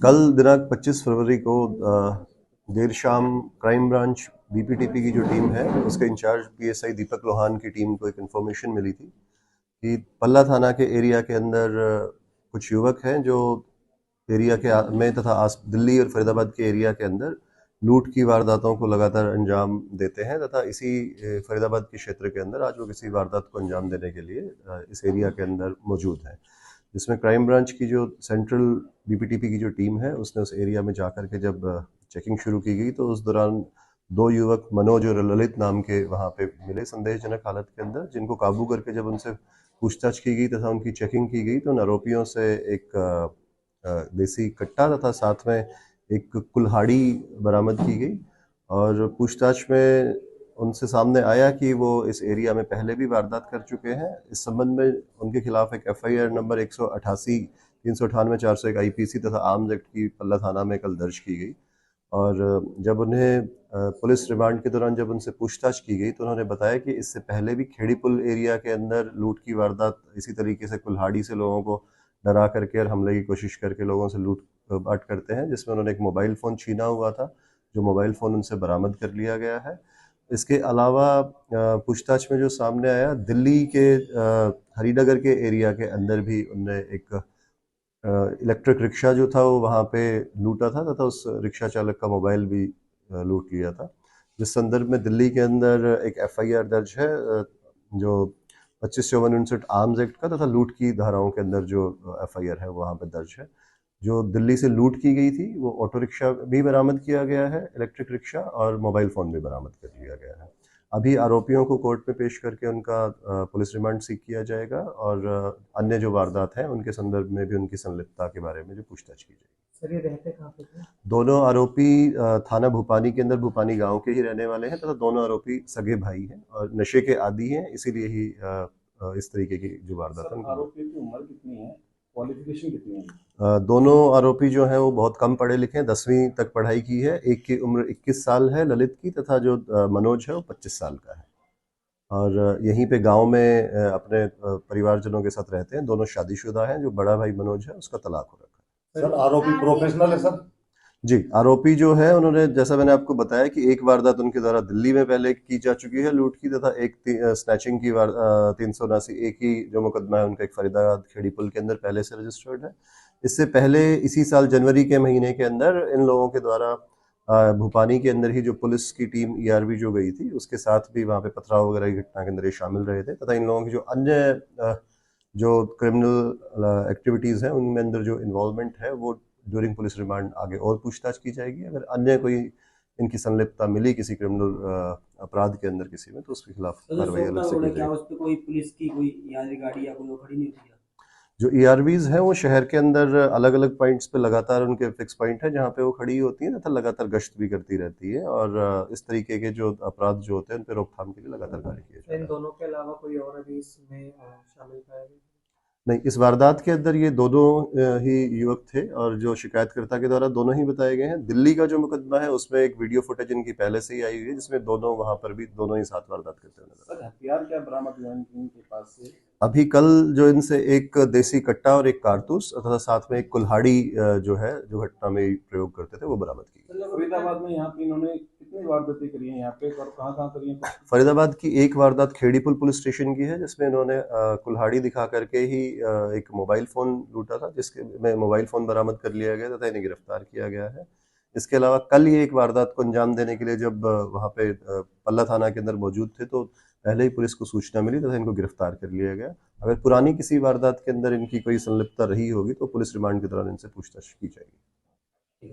कल दिनांक 25 फरवरी को देर शाम क्राइम ब्रांच बीपीटीपी की जो टीम है उसके इंचार्ज पीएसआई दीपक लोहान की टीम को एक इन्फॉर्मेशन मिली थी कि पल्ला थाना के एरिया के अंदर कुछ युवक हैं जो एरिया के में तथा दिल्ली और फरीदाबाद के एरिया के अंदर लूट की वारदातों को लगातार अंजाम देते हैं तथा इसी फरीदाबाद के क्षेत्र के अंदर आज वो किसी वारदात को अंजाम देने के लिए इस एरिया के अंदर मौजूद हैं, जिसमें क्राइम ब्रांच की जो सेंट्रल बीपीटीपी की जो टीम है उसने उस एरिया में जाकर के जब चेकिंग शुरू की गई तो उस दौरान दो युवक मनोज और ललित नाम के वहाँ पे मिले संदेहजनक हालत के अंदर, जिनको काबू करके जब उनसे पूछताछ की गई तथा उनकी चेकिंग की गई तो उन आरोपियों से एक देसी कट्टा तथा साथ में एक कुल्हाड़ी बरामद की गई और पूछताछ में उनसे सामने आया कि वो इस एरिया में पहले भी वारदात कर चुके हैं। इस संबंध में उनके खिलाफ एक एफआईआर नंबर 188, 398, 401 आईपीसी तथा आर्म्स एक्ट की पल्ला थाना में कल दर्ज की गई और जब उन्हें पुलिस रिमांड के दौरान जब उनसे पूछताछ की गई तो उन्होंने बताया कि इससे पहले भी खेड़ी पुल एरिया के अंदर लूट की वारदात इसी तरीके से कुल्हाड़ी से लोगों को डरा करके और हमले की कोशिश करके लोगों से लूट बाट करते हैं, जिसमें उन्होंने एक मोबाइल फ़ोन छीना हुआ था जो मोबाइल फ़ोन उनसे बरामद कर लिया गया है। इसके अलावा पूछताछ में जो सामने आया, दिल्ली के हरिनगर के एरिया के अंदर भी उनने एक इलेक्ट्रिक रिक्शा जो था वो वहाँ पे लूटा था तथा उस रिक्शा चालक का मोबाइल भी लूट लिया था, जिस संदर्भ में दिल्ली के अंदर एक एफआईआर दर्ज है जो 25/54 आर्म्स एक्ट का तथा लूट की धाराओं के अंदर जो एफआईआर है वहाँ पे दर्ज है। जो दिल्ली से लूट की गई थी वो ऑटो रिक्शा भी बरामद किया गया है, इलेक्ट्रिक रिक्शा, और मोबाइल फ़ोन भी बरामद कर लिया गया है। अभी आरोपियों को कोर्ट में पेश करके उनका पुलिस रिमांड सीख किया जाएगा और अन्य जो वारदात हैं उनके संदर्भ में भी उनकी संलिप्तता के बारे में जो पूछताछ की जाएगी। सर ये रहते कहाँ पे थे? दोनों आरोपी थाना भूपानी के अंदर भूपानी गांव के ही रहने वाले हैं तथा दोनों आरोपी सगे भाई हैं और नशे के आदी हैं, इसीलिए ही इस तरीके की जो वारदात है। आरोपी की उम्र कितनी है, क्वालिफिकेशन कितनी है? दोनों आरोपी जो हैं वो बहुत कम पढ़े लिखे हैं, 10वीं तक पढ़ाई की है। एक की उम्र 21 साल है ललित की तथा जो मनोज है वो 25 साल का है और यहीं पे गांव में अपने परिवारजनों के साथ रहते हैं। दोनों शादीशुदा हैं। जो बड़ा भाई मनोज है उसका तलाक हो रखा है। सर आरोपी प्रोफेशनल है सर? जी, आरोपी जो है उन्होंने, जैसा मैंने आपको बताया कि एक वारदात उनके द्वारा दिल्ली में पहले की जा चुकी है लूट की तथा एक स्नैचिंग की 379 एक ही जो मुकदमा है उनका एक फरीदाबाद खेड़ी पुल के अंदर पहले से रजिस्टर्ड है। इससे पहले इसी साल जनवरी के महीने के अंदर इन लोगों के द्वारा भूपानी के अंदर ही जो पुलिस की टीम ईआरबी जो गई थी उसके साथ भी वहाँ पे पथराव वगैरह की घटना के अंदर ये शामिल रहे थे तथा इन लोगों की जो अन्य जो क्रिमिनल एक्टिविटीज़ हैं उनमें अंदर जो इन्वॉल्वमेंट है वो ड्यूरिंग पुलिस रिमांड आगे और पूछताछ की जाएगी। अगर अन्य कोई इनकी संलिप्तता मिली किसी क्रिमिनल अपराध के अंदर किसी में तो उसके खिलाफ कार्रवाई अलग से की जाएगी। उस पे कोई पुलिस की कोई यात्री गाड़ी या कोई वो खड़ी नहीं होती? जो ईआरवीज हैं वो शहर के अंदर अलग अलग पॉइंट्स पे लगातार उनके फिक्स पॉइंट है जहाँ पे वो खड़ी होती है तथा लगातार गश्त भी करती रहती है और इस तरीके के जो अपराध जो होते हैं उन पे रोकथाम के लिए लगातार कार्य किया जाता है। इन दोनों के अलावा कोई और अभी इसमें शामिल पाया गया? नहीं, इस वारदात के अंदर ये दोनों ही युवक थे और जो शिकायतकर्ता के द्वारा दोनों ही बताए गए हैं। दिल्ली का जो मुकदमा है उसमें एक वीडियो फुटेज इनकी पहले से ही आई हुई है जिसमें दोनों वहां पर भी दोनों ही साथ वारदात करते हुए नजर। सर हथियार क्या बरामद हुआ इनके पास से? अभी कल जो इनसे एक देसी कट्टा और एक कारतूस तथा साथ में एक कुल्हाड़ी जो है जो घटना में प्रयोग करते थे वो बरामद की गई। फरीदाबाद में यहाँ पे इन्होंने कितनी वारदातें करी हैं यहाँ पे और कहाँ कहाँ करी हैं? फरीदाबाद की एक वारदात खेड़ी पुल पुलिस स्टेशन की है जिसमें इन्होंने कुल्हाड़ी दिखा करके ही एक मोबाइल फ़ोन लूटा था जिसके में मोबाइल फ़ोन बरामद कर लिया गया तथा इन्हें गिरफ्तार किया गया है। इसके अलावा कल ये एक वारदात को अंजाम देने के लिए जब वहाँ पे पल्ला थाना के अंदर मौजूद थे तो पहले ही पुलिस को सूचना मिली तथा इनको गिरफ्तार कर लिया गया। अगर पुरानी किसी वारदात के अंदर इनकी कोई संलिप्तता रही होगी तो पुलिस रिमांड के दौरान इनसे पूछताछ की जाएगी।